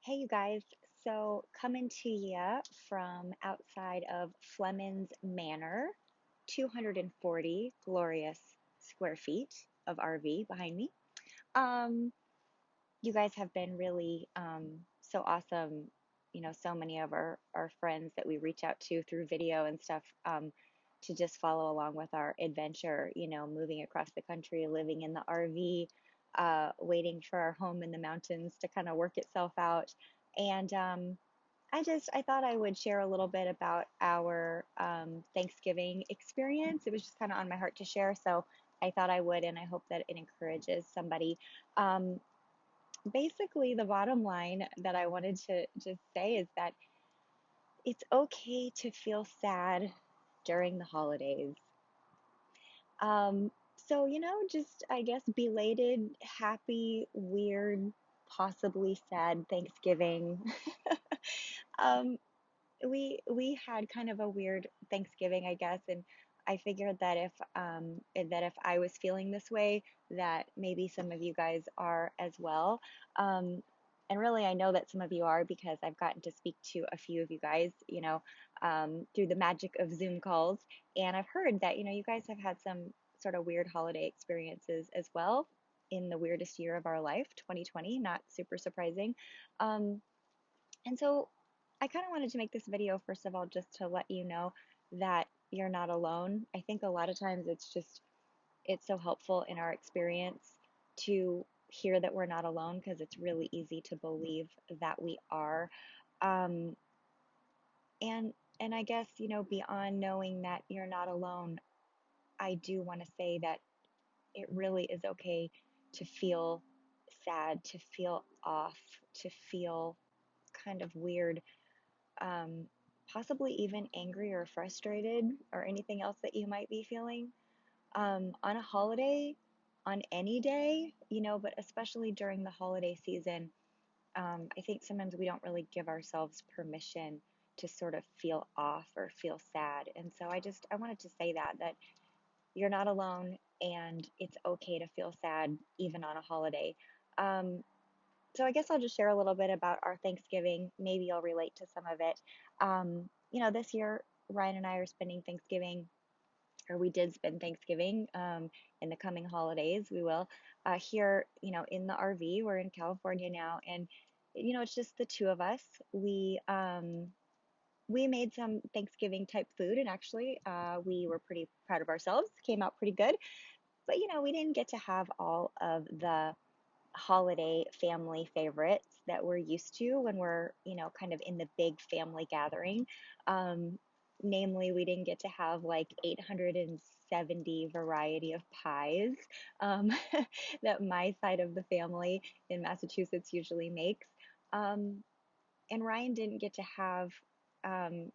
Hey, you guys. So, coming to you from outside of Fleming's Manor, 240 glorious square feet of RV behind me. Um, you guys have been really so awesome. So many of our friends that we reach out to through video and stuff to just follow along with our adventure, moving across the country, living in the RV, waiting for our home in the mountains to kind of work itself out. And I thought I would share a little bit about our Thanksgiving experience. It was just kind of on my heart to share, so I thought I would, and I hope that it encourages somebody. Um, Basically, the bottom line that I wanted to just say is that it's okay to feel sad during the holidays. Just I guess belated, happy, weird, possibly sad Thanksgiving. um, we had kind of a weird Thanksgiving, I guess, and I figured that if I was feeling this way, that maybe some of you guys are as well. Um, and really, I know that some of you are because I've gotten to speak to a few of you guys, through the magic of Zoom calls, and I've heard that you guys have had some sort of weird holiday experiences as well in the weirdest year of our life, 2020. Not super surprising. Um, and so I kind of wanted to make this video, first of all, just to let you know that you're not alone. I think a lot of times it's so helpful in our experience to hear that we're not alone because it's really easy to believe that we are. Um, and I guess, beyond knowing that you're not alone, I do want to say that it really is okay to feel sad, to feel off, to feel kind of weird, um, possibly even angry or frustrated or anything else that you might be feeling on a holiday, on any day, but especially during the holiday season. I think sometimes we don't really give ourselves permission to sort of feel off or feel sad. And so I wanted to say that you're not alone and it's okay to feel sad even on a holiday. Um, so I guess I'll just share a little bit about our Thanksgiving. Maybe you'll relate to some of it. This year, Ryan and I are spending Thanksgiving, or we did spend Thanksgiving in the coming holidays. We will here, in the RV. We're in California now, and it's just the two of us. We made some Thanksgiving type food, and actually, we were pretty proud of ourselves. Came out pretty good, but we didn't get to have all of the holiday family favorites that we're used to when we're, kind of in the big family gathering. Um, Namely, we didn't get to have like 870 variety of pies um, that my side of the family in Massachusetts usually makes. Um, and Ryan didn't get to have um,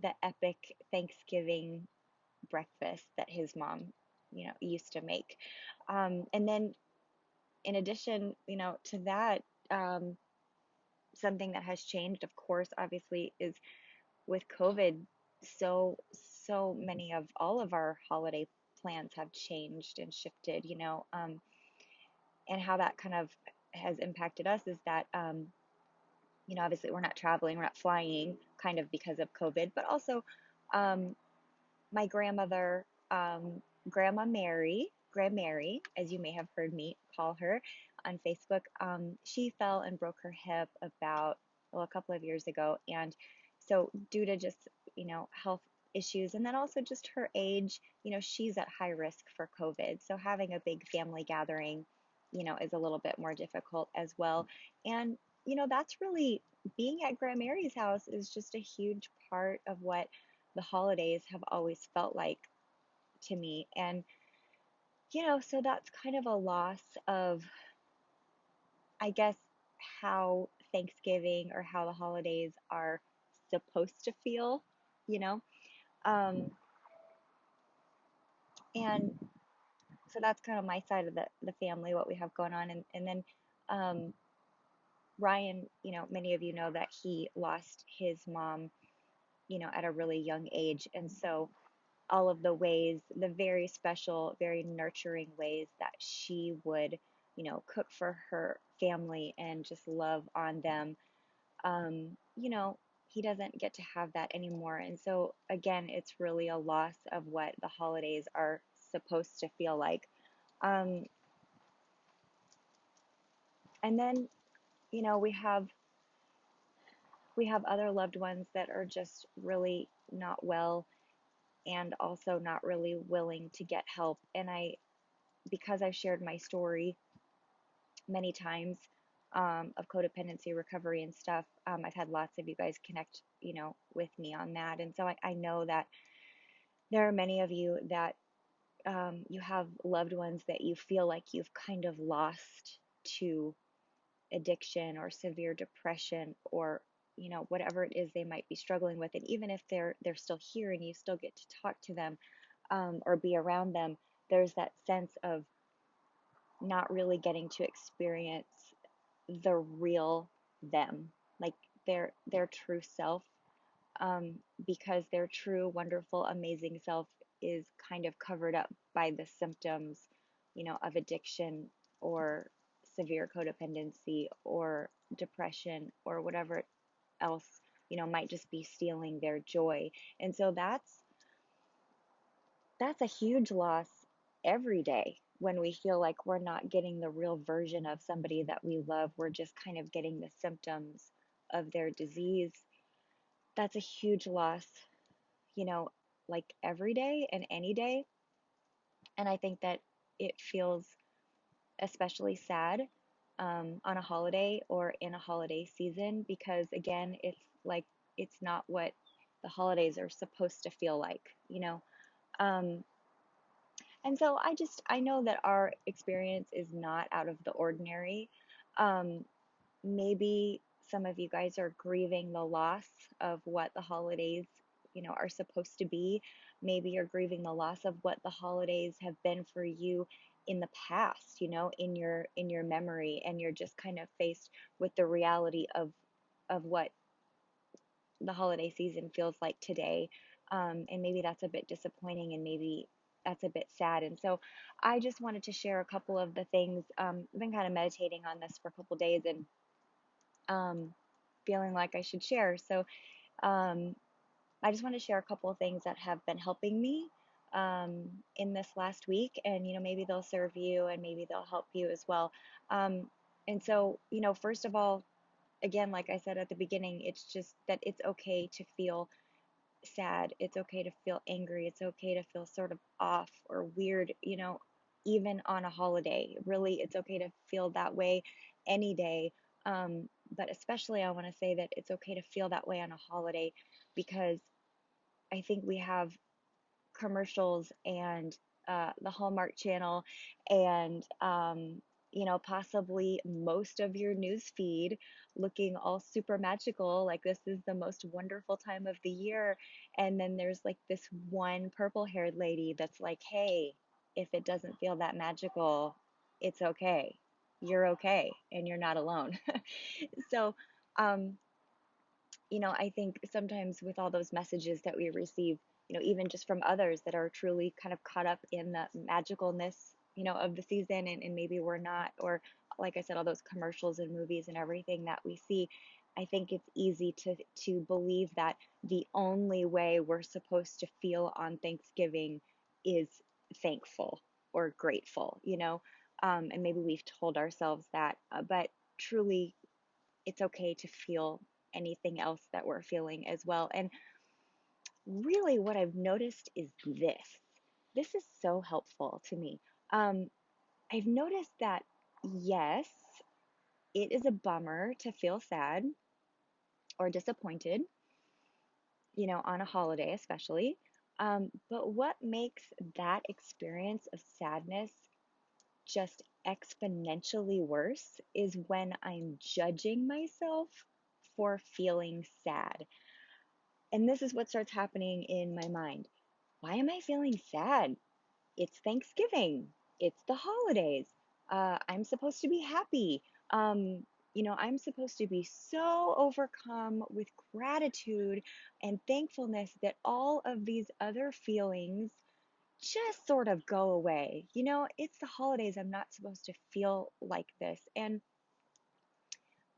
the epic Thanksgiving breakfast that his mom, used to make. And then in addition, to that, um, something that has changed, of course, obviously, is with COVID. So many of all of our holiday plans have changed and shifted, and how that kind of has impacted us is that, obviously we're not traveling, we're not flying, kind of because of COVID, but also, um, my grandmother, Grandma Mary, as you may have heard me call her on Facebook, she fell and broke her hip about, well, a couple of years ago. And so, due to just, health issues and then also just her age, she's at high risk for COVID. So, having a big family gathering, is a little bit more difficult as well. And, that's really being at Grandma Mary's house is just a huge part of what the holidays have always felt like to me. And, so that's kind of a loss of, I guess, how Thanksgiving or how the holidays are supposed to feel, you know? Um, and so that's kind of my side of the family, what we have going on. And then um, Ryan, many of you know that he lost his mom, at a really young age. And so all of the ways, the very special, very nurturing ways that she would, cook for her family and just love on them. you know, he doesn't get to have that anymore. And so, again, it's really a loss of what the holidays are supposed to feel like. Um, and then, you know, we have other loved ones that are just really not well and also not really willing to get help. And because I've shared my story many times, of codependency recovery and stuff, I've had lots of you guys connect, with me on that. And so I know that there are many of you that, you have loved ones that you feel like you've kind of lost to addiction or severe depression, or whatever it is they might be struggling with. And even if they're still here and you still get to talk to them, or be around them, there's that sense of not really getting to experience the real them, like their true self, because their true, wonderful, amazing self is kind of covered up by the symptoms, of addiction or severe codependency or depression or whatever else, might just be stealing their joy. And so that's a huge loss every day when we feel like we're not getting the real version of somebody that we love. We're just kind of getting the symptoms of their disease. That's a huge loss, you know, like every day and any day. And I think that it feels especially sad, on a holiday or in a holiday season, because again, it's like it's not what the holidays are supposed to feel like. Um, and so I know that our experience is not out of the ordinary. Um, Maybe some of you guys are grieving the loss of what the holidays, are supposed to be. Maybe you're grieving the loss of what the holidays have been for you in the past, in your memory, and you're just kind of faced with the reality of what the holiday season feels like today. And maybe that's a bit disappointing, and maybe that's a bit sad. And so I just wanted to share a couple of the things. I've been kind of meditating on this for a couple days, and um, feeling like I should share. So um, I just want to share a couple of things that have been helping me, in this last week, and maybe they'll serve you, and maybe they'll help you as well. Um, and so, first of all, again, like I said at the beginning, it's just that it's okay to feel sad. It's okay to feel angry. It's okay to feel sort of off or weird, even on a holiday. Really, it's okay to feel that way any day. But especially, I want to say that it's okay to feel that way on a holiday, because I think we have commercials and, the Hallmark Channel, and possibly most of your news feed looking all super magical, like this is the most wonderful time of the year. And then there's like this one purple haired lady that's like, hey, if it doesn't feel that magical, it's okay. You're okay, and you're not alone. So, um, I think sometimes with all those messages that we receive, even just from others that are truly kind of caught up in the magicalness, of the season, and maybe we're not, or like I said, all those commercials and movies and everything that we see, I think it's easy to believe that the only way we're supposed to feel on Thanksgiving is thankful or grateful. And maybe we've told ourselves that, but truly it's okay to feel anything else that we're feeling as well. And really, what I've noticed is this. This is so helpful to me. Um, I've noticed that, yes, it is a bummer to feel sad or disappointed, on a holiday especially. But what makes that experience of sadness just exponentially worse is when I'm judging myself for feeling sad. And this is what starts happening in my mind. Why am I feeling sad? It's Thanksgiving. It's the holidays. I'm supposed to be happy. I'm supposed to be so overcome with gratitude and thankfulness that all of these other feelings just sort of go away. It's the holidays. I'm not supposed to feel like this. And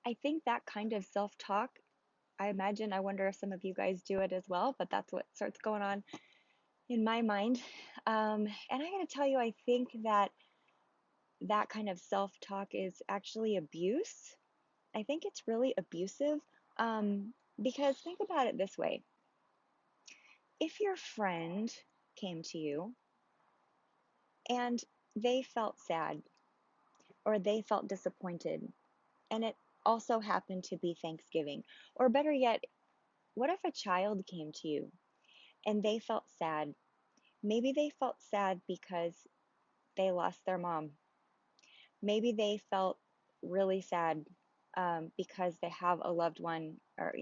I think that kind of self-talk, I imagine, I wonder if some of you guys do it as well, but that's what starts going on in my mind. And I gotta tell you, I think that that kind of self-talk is actually abuse. I think it's really abusive. Because think about it this way. If your friend came to you and they felt sad or they felt disappointed, and it also happened to be Thanksgiving, or better yet, what if a child came to you and they felt sad? Maybe they felt sad because they lost their mom. Maybe they felt really sad because they have a loved one, or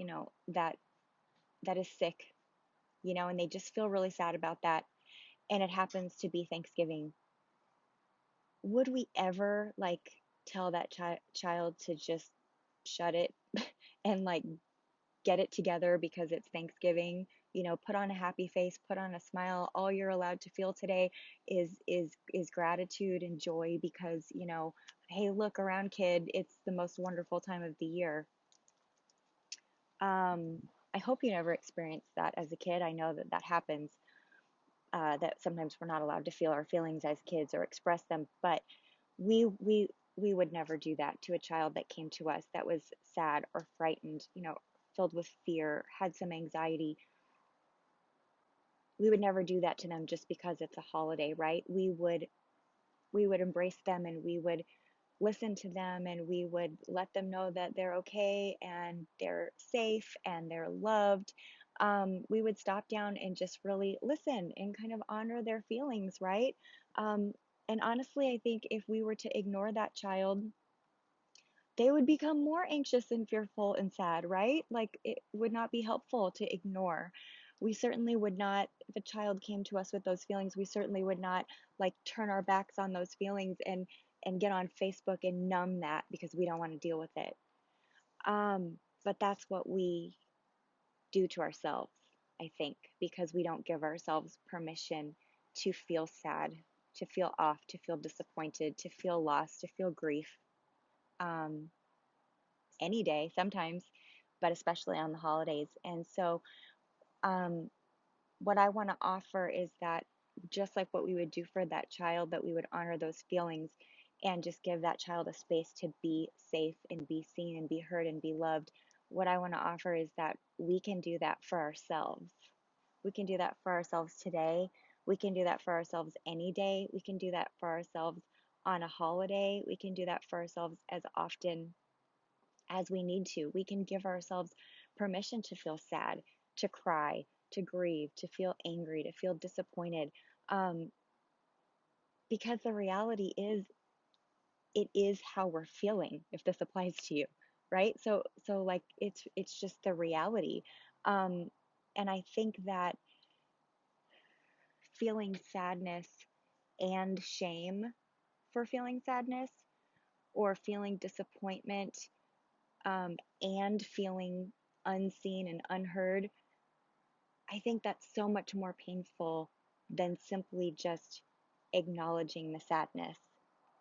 that is sick, and they just feel really sad about that. And it happens to be Thanksgiving. Would we ever like tell that child to just shut it and like get it together because it's Thanksgiving? Put on a happy face, put on a smile. All you're allowed to feel today is gratitude and joy because, hey, look around, kid, it's the most wonderful time of the year. I hope you never experienced that as a kid. I know that that happens, that sometimes we're not allowed to feel our feelings as kids or express them, but we would never do that to a child that came to us that was sad or frightened, filled with fear, had some anxiety. We would never do that to them just because it's a holiday, right? We would embrace them, and we would listen to them, and we would let them know that they're okay and they're safe and they're loved. We would stop down and just really listen and kind of honor their feelings, right? Um, and honestly, I think if we were to ignore that child, they would become more anxious and fearful and sad, right? Like it would not be helpful to ignore. We certainly would not, if a child came to us with those feelings, we certainly would not like turn our backs on those feelings and get on Facebook and numb that because we don't want to deal with it. But that's what we do to ourselves, I think, because we don't give ourselves permission to feel sad, to feel off, to feel disappointed, to feel lost, to feel grief. Um, any day sometimes, but especially on the holidays. And so, um, what I want to offer is that just like what we would do for that child, that we would honor those feelings and just give that child a space to be safe and be seen and be heard and be loved. What I want to offer is that we can do that for ourselves. We can do that for ourselves today. We can do that for ourselves any day. We can do that for ourselves on a holiday. We can do that for ourselves as often as we need to. We can give ourselves permission to feel sad, to cry, to grieve, to feel angry, to feel disappointed. Um, because the reality is, it is how we're feeling, if this applies to you, right? So like it's just the reality. Um, and I think that feeling sadness and shame for feeling sadness, or feeling disappointment, and feeling unseen and unheard, I think that's so much more painful than simply just acknowledging the sadness,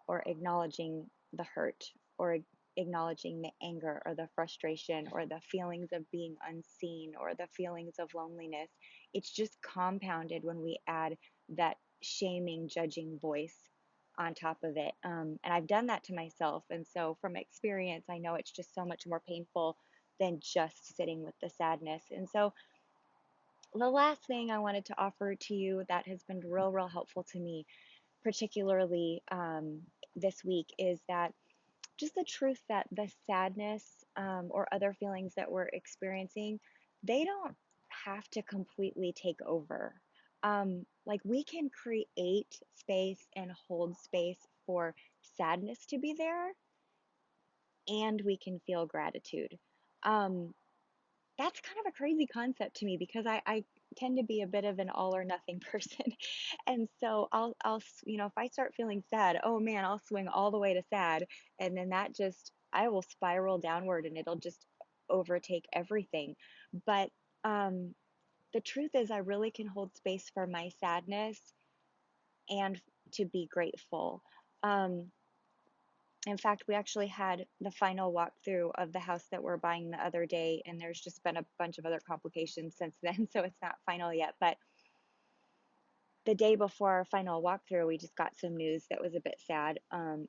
or acknowledging the hurt, or acknowledging the anger or the frustration or the feelings of being unseen or the feelings of loneliness. It's just compounded when we add that shaming, judging voice on top of it. And I've done that to myself. And so from experience, I know it's just so much more painful than just sitting with the sadness. And so the last thing I wanted to offer to you that has been real helpful to me, particularly this week, is that just the truth that the sadness, or other feelings that we're experiencing, they don't have to completely take over. Like we can create space and hold space for sadness to be there, and we can feel gratitude. Um, that's kind of a crazy concept to me because I tend to be a bit of an all or nothing person. And so if I start feeling sad, oh man, I'll swing all the way to sad. And then I will spiral downward and it'll just overtake everything. But um, the truth is, I really can hold space for my sadness and to be grateful. Um, In fact, we actually had the final walkthrough of the house that we're buying the other day, and there's just been a bunch of other complications since then, so it's not final yet. But the day before our final walkthrough, we just got some news that was a bit sad,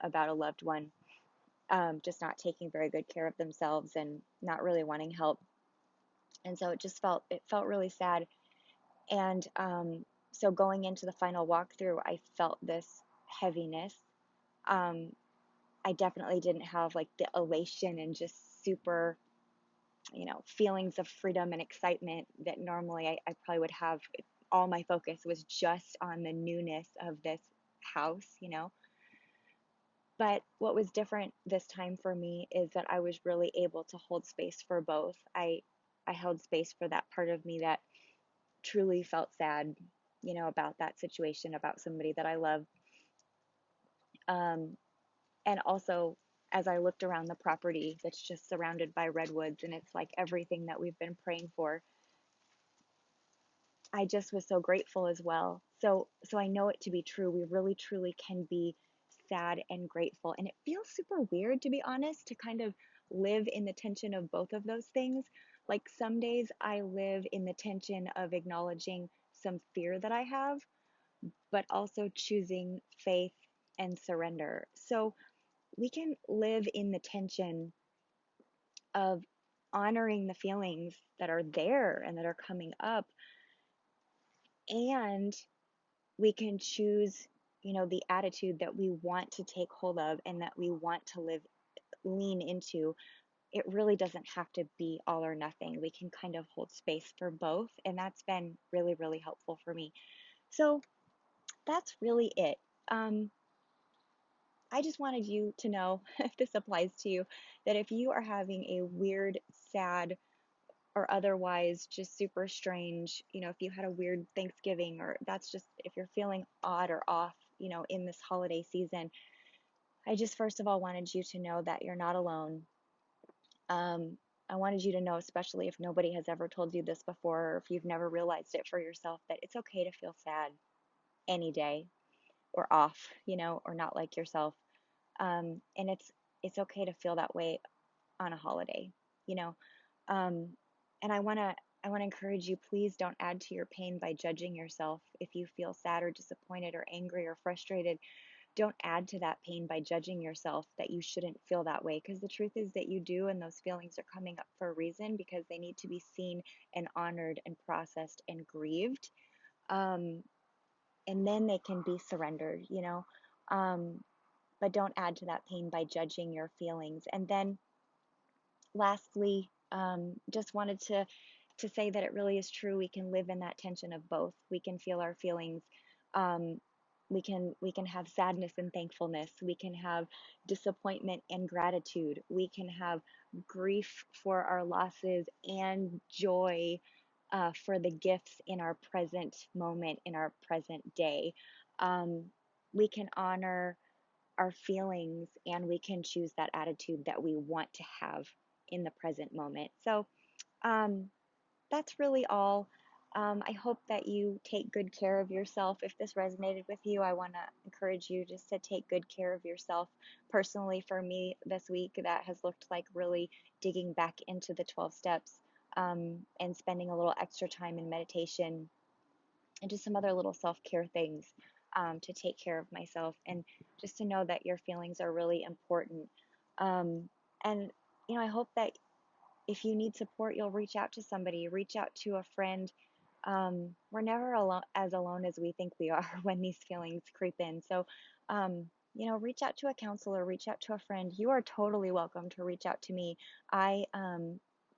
about a loved one, just not taking very good care of themselves and not really wanting help. And so it felt really sad. And so going into the final walkthrough, I felt this heaviness. Um, I definitely didn't have like the elation and just super, feelings of freedom and excitement that normally I probably would have. If all my focus was just on the newness of this house. But what was different this time for me is that I was really able to hold space for both. I held space for that part of me that truly felt sad, about that situation, about somebody that I love. Um, and also, as I looked around the property that's just surrounded by redwoods and it's like everything that we've been praying for, I just was so grateful as well. So I know it to be true. We really truly can be sad and grateful. And it feels super weird, to be honest, to kind of live in the tension of both of those things. Like some days I live in the tension of acknowledging some fear that I have, but also choosing faith and surrender. So we can live in the tension of honoring the feelings that are there and that are coming up, and we can choose, the attitude that we want to take hold of and that we want to lean into. It really doesn't have to be all or nothing. We can kind of hold space for both, and that's been really, really helpful for me. So that's really it. Um, I just wanted you to know, if this applies to you, that if you are having a weird, sad, or otherwise just super strange, if you had a weird Thanksgiving, or that's just if you're feeling odd or off, in this holiday season, I just first of all wanted you to know that you're not alone. Um, I wanted you to know, especially if nobody has ever told you this before, or if you've never realized it for yourself, that it's okay to feel sad any day, or off, or not like yourself. And it's okay to feel that way on a holiday, you know. Um, and I want to encourage you, please don't add to your pain by judging yourself. If you feel sad or disappointed or angry or frustrated, don't add to that pain by judging yourself that you shouldn't feel that way, because the truth is that you do, and those feelings are coming up for a reason, because they need to be seen and honored and processed and grieved. Um, and then they can be surrendered. Um, but don't add to that pain by judging your feelings. And then lastly, just wanted to say that it really is true. We can live in that tension of both. We can feel our feelings. Um, we can have sadness and thankfulness. We can have disappointment and gratitude. We can have grief for our losses and joy, for the gifts in our present moment, in our present day. Um, we can honor our feelings, and we can choose that attitude that we want to have in the present moment. So, um, that's really all. I hope that you take good care of yourself. If this resonated with you, I want to encourage you just to take good care of yourself. Personally, for me this week, that has looked like really digging back into the 12 steps, and spending a little extra time in meditation and just some other little self-care things, to take care of myself, and just to know that your feelings are really important. Um, and I hope that if you need support, you'll reach out to somebody, reach out to a friend. We're never as alone as we think we are when these feelings creep in. So, reach out to a counselor, reach out to a friend. You are totally welcome to reach out to me. I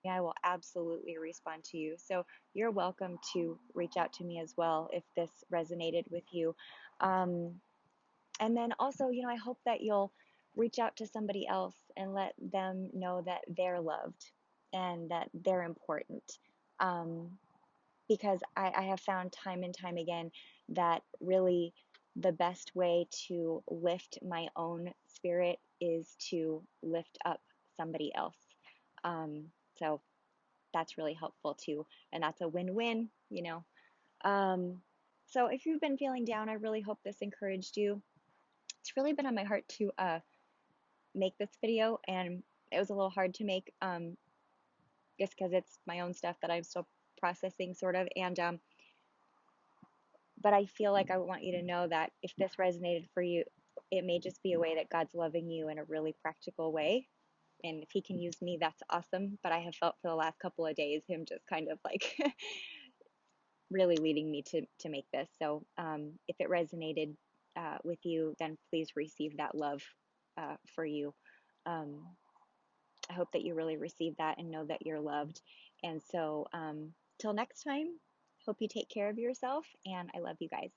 will absolutely respond to you. So you're welcome to reach out to me as well if this resonated with you. Um, and then also, I hope that you'll reach out to somebody else and let them know that they're loved and that they're important. Um, because I have found time and time again that really the best way to lift my own spirit is to lift up somebody else. So that's really helpful too. And that's a win-win. Um, so if you've been feeling down, I really hope this encouraged you. It's really been on my heart to make this video, and it was a little hard to make, just because it's my own stuff that I'm still processing, sort of. And but I feel like I want you to know that if this resonated for you, it may just be a way that God's loving you in a really practical way. And if He can use me, that's awesome. But I have felt for the last couple of days Him just kind of like really leading me to make this. So if it resonated with you, then please receive that love for you. Um, I hope that you really receive that and know that you're loved. And so, till next time, hope you take care of yourself, and I love you guys.